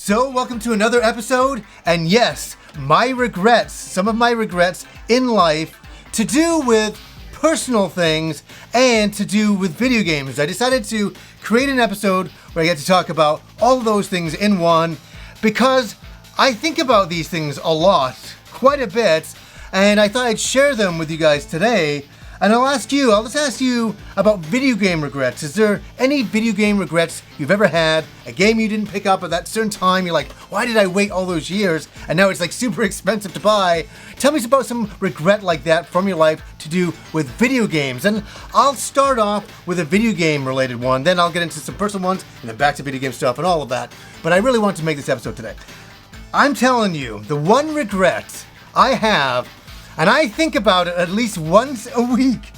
So, welcome to another episode, and yes, my regrets, some of my regrets in life to do with personal things and to do with video games. I decided to create an episode where I get to talk about all of those things in one because I think about these things a lot, quite a bit, and I thought I'd share them with you guys today. And I'll just ask you about video game regrets. Is there any video game regrets you've ever had? A game you didn't pick up at that certain time, you're like, why did I wait all those years? And now it's like super expensive to buy. Tell me about some regret like that from your life to do with video games. And I'll start off with a video game related one, then I'll get into some personal ones, and then back to video game stuff and all of that. But I really want to make this episode today. I'm telling you, the one regret I have, and I think about it at least once a week,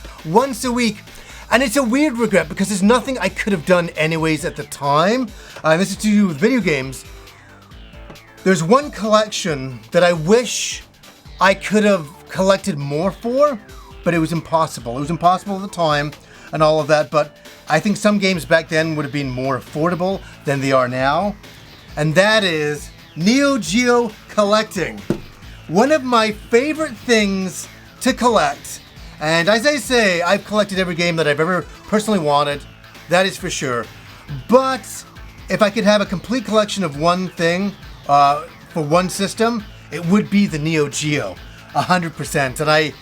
and it's a weird regret because there's nothing I could have done anyways at the time, and this is to do with video games. There's one collection that I wish I could have collected more for, but it was impossible. It was impossible at the time and all of that, but I think some games back then would have been more affordable than they are now, and that is Neo Geo collecting. One of my favorite things to collect, and as I say, I've collected every game that I've ever personally wanted, that is for sure. But if I could have a complete collection of one thing for one system, it would be the Neo Geo, 100%. And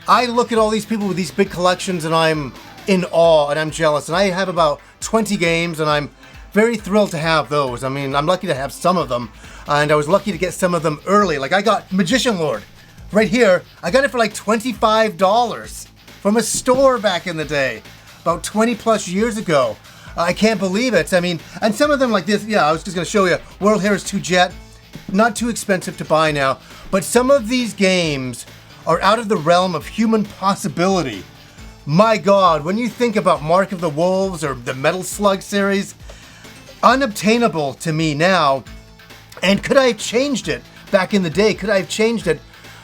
I look at all these people with these big collections and I'm in awe and I'm jealous. And I have about 20 games and I'm very thrilled to have those. I mean, I'm lucky to have some of them. And I was lucky to get some of them early. Like I got Magician Lord right here. I got it for like $25 from a store back in the day, about 20 plus years ago. I can't believe it. I mean, and some of them like this, yeah, I was just gonna show you. World Heroes 2 Jet, not too expensive to buy now, but some of these games are out of the realm of human possibility. My God, when you think about Mark of the Wolves or the Metal Slug series, unobtainable to me now. And could I have changed it back in the day? Could I have changed it?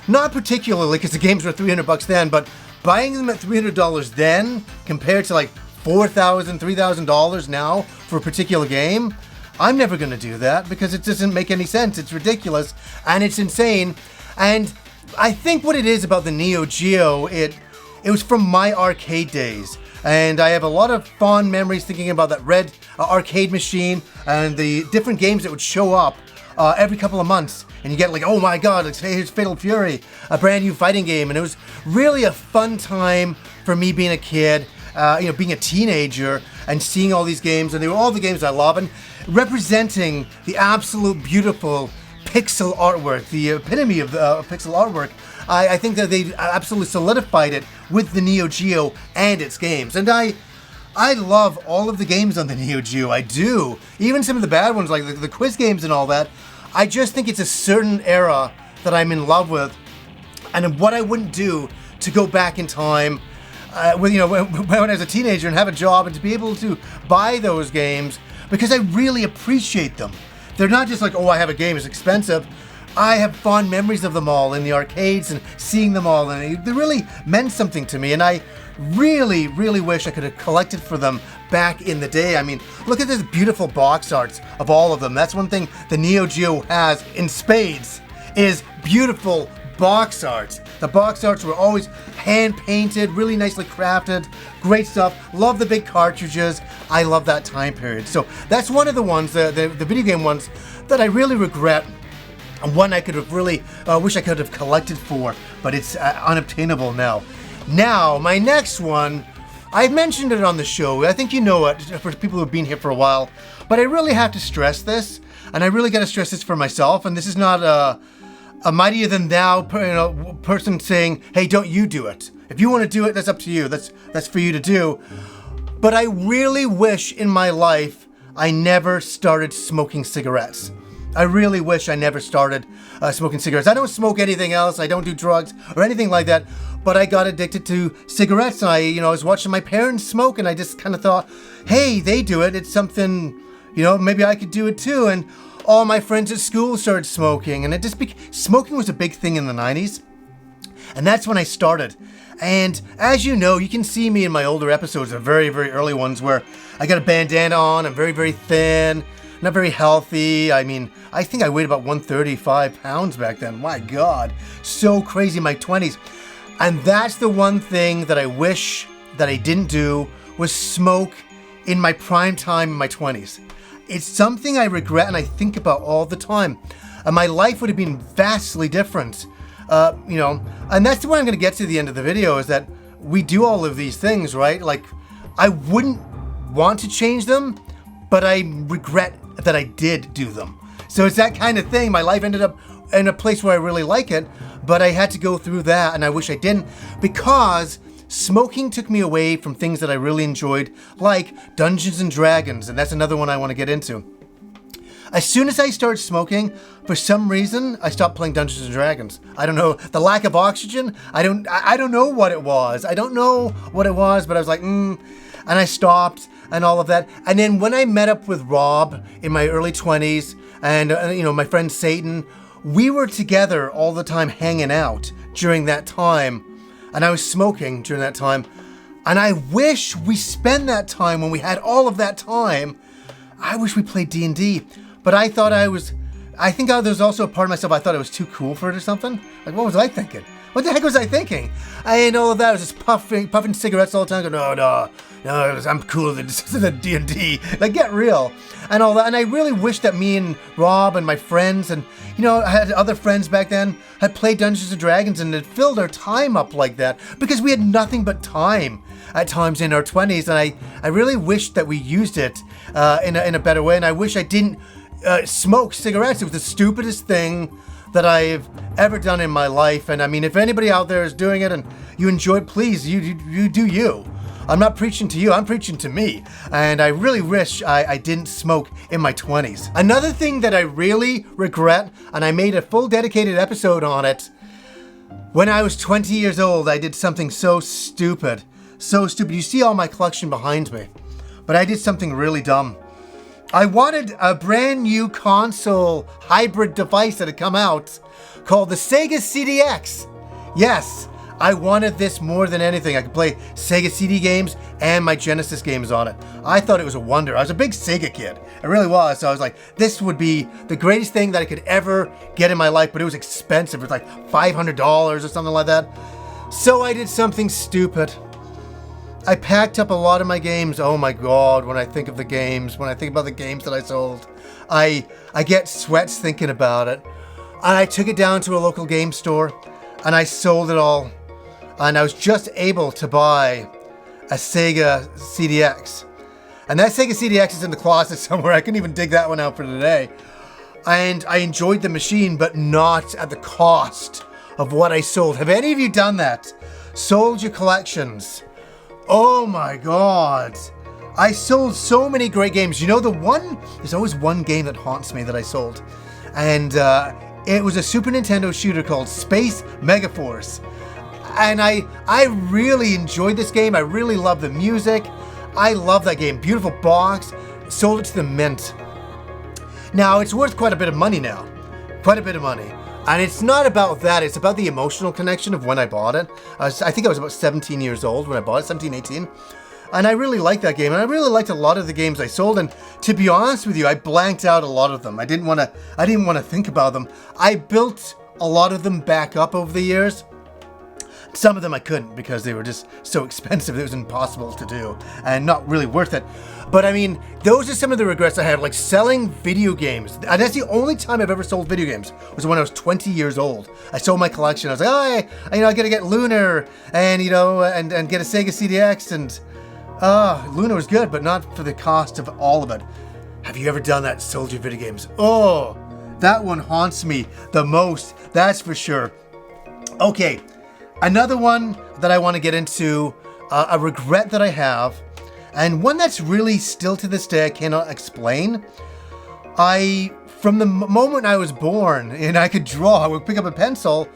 Not particularly, because the games were $300 then, but buying them at $300 then compared to like $4,000, $3,000 now for a particular game, I'm never going to do that because it doesn't make any sense. It's ridiculous and it's insane. And I think what it is about the Neo Geo, it was from my arcade days. And I have a lot of fond memories thinking about that red arcade machine and the different games that would show up every couple of months, and you get like, oh my God, here's Fatal Fury, a brand new fighting game, and it was really a fun time for me being a kid, being a teenager, and seeing all these games, and they were all the games I love, and representing the absolute beautiful pixel artwork, the epitome of pixel artwork. I think that they absolutely solidified it with the Neo Geo and its games, and I love all of the games on the Neo Geo, I do. Even some of the bad ones, like the quiz games and all that. I just think it's a certain era that I'm in love with, and what I wouldn't do to go back in time, when I was a teenager and have a job and to be able to buy those games, because I really appreciate them. They're not just like, oh, I have a game, it's expensive. I have fond memories of them all in the arcades and seeing them all, and they really meant something to me, and I really, really wish I could have collected for them back in the day. I mean, look at this beautiful box arts of all of them. That's one thing the Neo Geo has in spades, is beautiful box arts. The box arts were always hand-painted, really nicely crafted, great stuff. Love the big cartridges. I love that time period. So that's one of the ones, the video game ones, that I really regret. And one I could have really, wish I could have collected for, but it's unobtainable now. Now, my next one, I've mentioned it on the show. I think you know it for people who've been here for a while, but I really have to stress this, and I really got to stress this for myself. And this is not a mightier than thou person saying, "Hey, don't you do it? If you want to do it, that's up to you. That's for you to do." But I really wish in my life I never started smoking cigarettes. I really wish I never started smoking cigarettes. I don't smoke anything else. I don't do drugs or anything like that. But I got addicted to cigarettes. And I was watching my parents smoke, and I just kind of thought, hey, they do it. It's something, maybe I could do it too. And all my friends at school started smoking, and it just smoking was a big thing in the 90s. And that's when I started. And as you know, you can see me in my older episodes, the very, very early ones, where I got a bandana on, I'm very, very thin, not very healthy. I mean, I think I weighed about 135 pounds back then. My God, so crazy in my 20s. And that's the one thing that I wish that I didn't do, was smoke in my prime time in my 20s. It's something I regret and I think about all the time. And my life would have been vastly different. And that's what I'm going to get to the end of the video, is that we do all of these things, right? Like, I wouldn't want to change them, but I regret that I did do them. So it's that kind of thing. My life ended up in a place where I really like it, but I had to go through that, and I wish I didn't, because smoking took me away from things that I really enjoyed, like Dungeons and Dragons, and that's another one I want to get into. As soon as I started smoking, for some reason, I stopped playing Dungeons and Dragons. I don't know, the lack of oxygen, I don't know what it was. I don't know what it was, but I was like, and I stopped and all of that. And then when I met up with Rob in my early 20s and, my friend Satan, we were together all the time hanging out during that time. And I was smoking during that time. And I wish we spent that time, when we had all of that time, I wish we played D&D. But I thought I think there was also a part of myself, I thought I was too cool for it or something. Like, what was I thinking? What the heck was I thinking? And all of that, I was just puffing cigarettes all the time, going, no, I'm cooler than D&D. Like, get real. And all that. And I really wish that me and Rob and my friends and, I had other friends back then, had played Dungeons and Dragons and had filled our time up like that, because we had nothing but time at times in our 20s. And I really wish that we used it in a better way. And I wish I didn't smoke cigarettes. It was the stupidest thing that I've ever done in my life. And I mean, if anybody out there is doing it and you enjoy it, please, you do you. I'm not preaching to you, I'm preaching to me. And I really wish I didn't smoke in my 20s. Another thing that I really regret, and I made a full dedicated episode on it, when I was 20 years old, I did something so stupid. So stupid. You see all my collection behind me. But I did something really dumb. I wanted a brand new console hybrid device that had come out called the Sega CDX. Yes, I wanted this more than anything. I could play Sega CD games and my Genesis games on it. I thought it was a wonder. I was a big Sega kid. I really was. So I was like, this would be the greatest thing that I could ever get in my life, but it was expensive. It was like $500 or something like that. So I did something stupid. I packed up a lot of my games. Oh my God, when I think of the games, when I think about the games that I sold, I get sweats thinking about it. And I took it down to a local game store and I sold it all. And I was just able to buy a Sega CDX. And that Sega CDX is in the closet somewhere. I couldn't even dig that one out for today. And I enjoyed the machine, but not at the cost of what I sold. Have any of you done that? Sold your collections? Oh my God. I sold so many great games. There's always one game that haunts me that I sold. And it was a Super Nintendo shooter called Space Megaforce. And I really enjoyed this game. I really love the music. I love that game. Beautiful box. Sold it to the mint. Now, it's worth quite a bit of money now. Quite a bit of money. And it's not about that. It's about the emotional connection of when I bought it. I think I was about 17 years old when I bought it, 17, 18. And I really liked that game. And I really liked a lot of the games I sold. And to be honest with you, I blanked out a lot of them. I didn't want to think about them. I built a lot of them back up over the years. Some of them I couldn't because they were just so expensive. It was impossible to do and not really worth it. But I mean, those are some of the regrets I had, like selling video games. And that's the only time I've ever sold video games, was when I was 20 years old. I sold my collection. I was like, I gotta get Lunar and, and get a Sega CDX. And Lunar was good, but not for the cost of all of it. Have you ever done that, sold your video games? Oh, that one haunts me the most, that's for sure. Okay. Another one that I want to get into, a regret that I have, and one that's really still to this day I cannot explain. From the moment I was born and I could draw, I would pick up a pencil,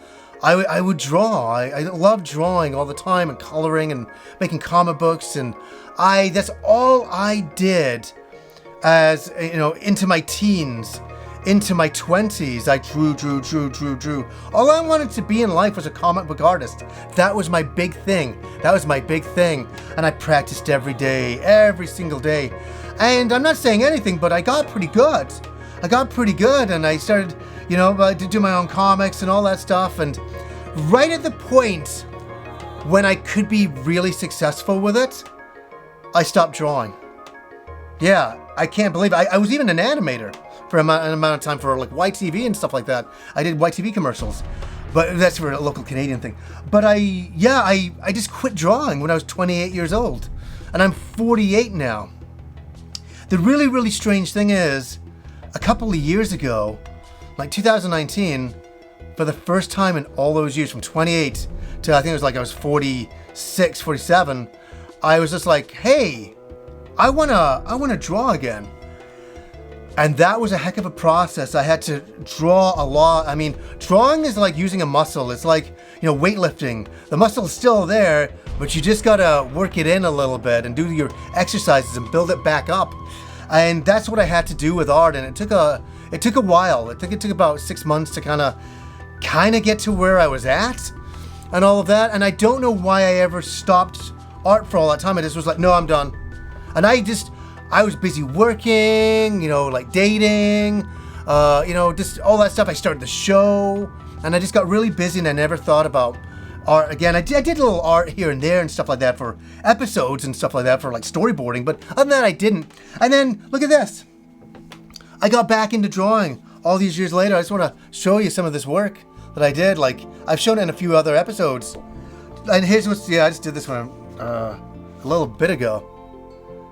I would draw. I loved drawing all the time and coloring and making comic books, and that's all I did as, into my teens. Into my 20s, I drew. All I wanted to be in life was a comic book artist. That was my big thing. And I practiced every day, every single day. And I'm not saying anything, but I got pretty good. And I started, to do my own comics and all that stuff. And right at the point when I could be really successful with it, I stopped drawing. Yeah, I can't believe it. I was even an animator for an amount of time for like YTV and stuff like that. I did YTV commercials, but that's for a local Canadian thing. But I just quit drawing when I was 28 years old, and I'm 48 now. The really, really strange thing is, a couple of years ago, like 2019, for the first time in all those years, from 28 to I think it was like I was 46, 47, I was just like, hey, I wanna draw again. And that was a heck of a process. I had to draw a lot. I mean, drawing is like using a muscle. It's like, weightlifting. The muscle's still there, but you just gotta work it in a little bit and do your exercises and build it back up. And that's what I had to do with art. And it took a while. It took about 6 months to kind of get to where I was at and all of that. And I don't know why I ever stopped art for all that time. I just was like, no, I'm done. And I was busy working, like dating, just all that stuff. I started the show, and I just got really busy, and I never thought about art again. I did a little art here and there and stuff like that for episodes and stuff like that for like storyboarding, but other than that, I didn't. And then look at this. I got back into drawing all these years later. I just want to show you some of this work that I did. Like, I've shown it in a few other episodes. And here's I just did this one a little bit ago.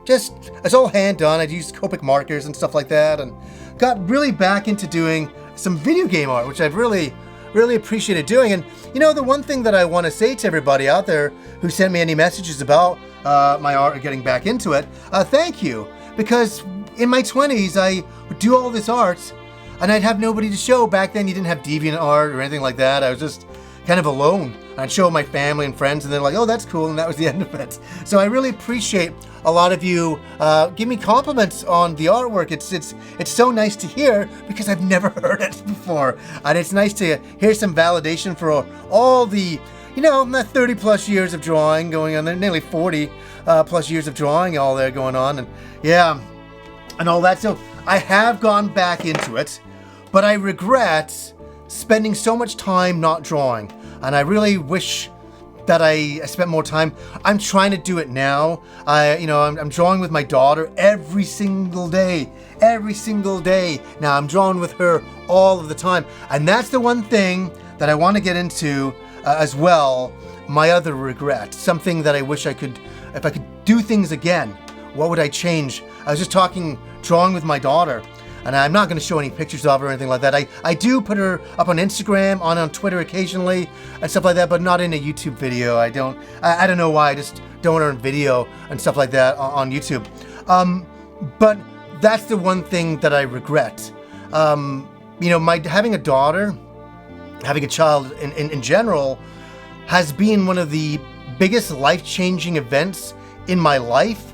It's all hand done. I used Copic markers and stuff like that, and got really back into doing some video game art, which I've really, really appreciated doing. And the one thing that I want to say to everybody out there who sent me any messages about my art or getting back into it, thank you. Because in my 20s, I would do all this art, and I'd have nobody to show. Back then, you didn't have DeviantArt or anything like that. I was just kind of alone. I'd show my family and friends, and they're like, oh, that's cool, and that was the end of it. So I really appreciate a lot of you give me compliments on the artwork. It's so nice to hear, because I've never heard it before. And it's nice to hear some validation for all the, 30 plus years of drawing going on there, nearly 40 plus years of drawing all there going on. And yeah, and all that. So I have gone back into it, but I regret spending so much time not drawing. And I really wish that I spent more time. I'm trying to do it now. I'm drawing with my daughter every single day. Now I'm drawing with her all of the time. And that's the one thing that I want to get into as well. My other regret, something that I wish if I could do things again, what would I change? I was just drawing with my daughter. And I'm not going to show any pictures of her or anything like that. I do put her up on Instagram, on Twitter occasionally, and stuff like that, but not in a YouTube video. I don't know why. I just don't want her in video and stuff like that on YouTube. But that's the one thing that I regret. Having a daughter, having a child in general, has been one of the biggest life-changing events in my life,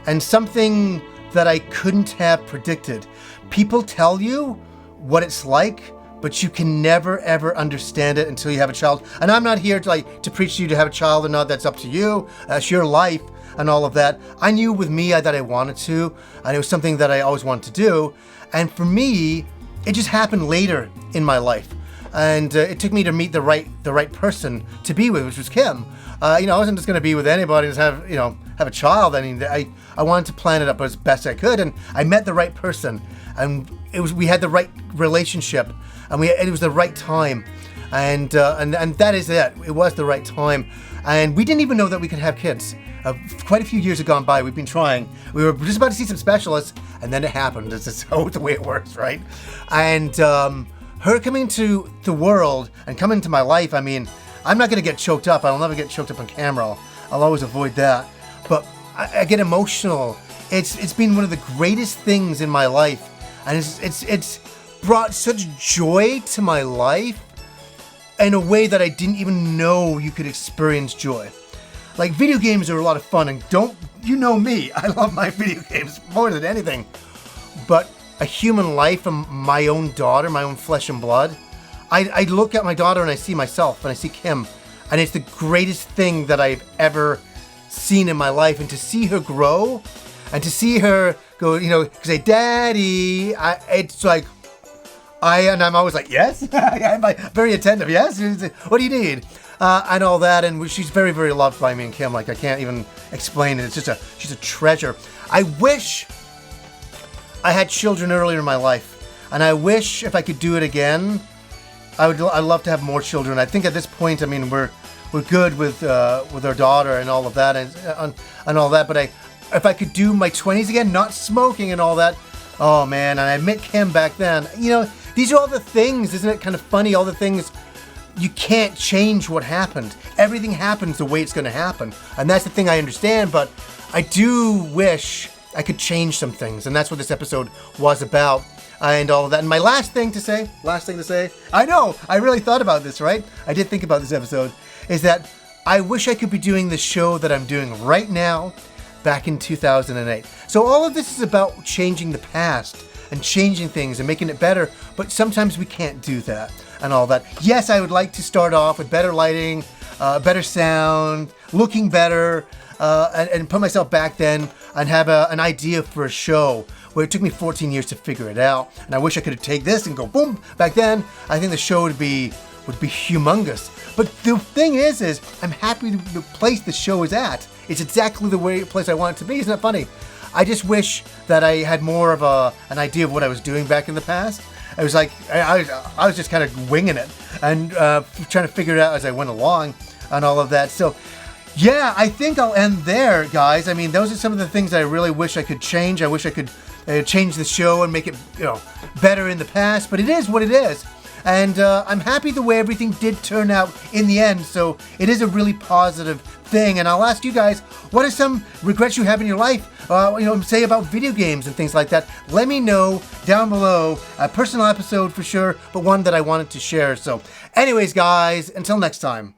and something that I couldn't have predicted. People tell you what it's like, but you can never ever understand it until you have a child. And I'm not here to preach to you to have a child or not. That's up to you. That's your life and all of that. I knew with me that I wanted to, and it was something that I always wanted to do. And for me, it just happened later in my life, and it took me to meet the right person to be with, which was Kim. I wasn't just going to be with anybody and just have a child. I mean, I wanted to plan it up as best I could, and I met the right person, and we had the right relationship, and it was the right time, and that is it. It was the right time, and we didn't even know that we could have kids. Quite a few years have gone by. We've been trying. We were just about to see some specialists, and then it happened. It's just the way it works, right? And her coming to the world and coming into my life, I mean, I'm not going to get choked up. I'll never get choked up on camera. I'll always avoid that. But I get emotional. It's been one of the greatest things in my life, and it's brought such joy to my life in a way that I didn't even know you could experience joy. Like, video games are a lot of fun, and you know me, I love my video games more than anything. But a human life and my own daughter, my own flesh and blood, I look at my daughter and I see myself and I see Kim, and it's the greatest thing that I've ever seen in my life. And to see her grow and to see her go, say, Daddy, it's like, and I'm always like, yes? I'm like, very attentive, yes? What do you need? And all that, and she's very, very loved by me and Kim. Like, I can't even explain it. It's just she's a treasure. I wish I had children earlier in my life, and I wish if I could do it again, I'd love to have more children. I think at this point, I mean, we're good with our daughter and all of that, and all that, but if I could do my 20s again, not smoking and all that, oh man, and I met Kim back then, these are all the things, isn't it kind of funny, all the things. You can't change what happened. Everything happens the way it's going to happen. And that's the thing I understand, but I do wish I could change some things. And that's what this episode was about and all of that. And my last thing to say, I know, I really thought about this, right? I did think about this episode, is that I wish I could be doing the show that I'm doing right now back in 2008. So all of this is about changing the past and changing things and making it better, but sometimes we can't do that and all that. Yes, I would like to start off with better lighting, better sound, looking better, and put myself back then and have an idea for a show where it took me 14 years to figure it out. And I wish I could have taken this and go boom back then. I think the show would be humongous. But the thing is I'm happy with the place the show is at. It's exactly the place I want it to be. Isn't that funny? I just wish that I had more of an idea of what I was doing back in the past. I was like, I was just kind of winging it and trying to figure it out as I went along and all of that. So, yeah, I think I'll end there, guys. I mean, those are some of the things I really wish I could change. I wish I could change the show and make it, better in the past. But it is what it is. And I'm happy the way everything did turn out in the end. So it is a really positive thing. And I'll ask you guys, what are some regrets you have in your life? Say about video games and things like that. Let me know down below. A personal episode for sure, but one that I wanted to share. So anyways, guys, until next time.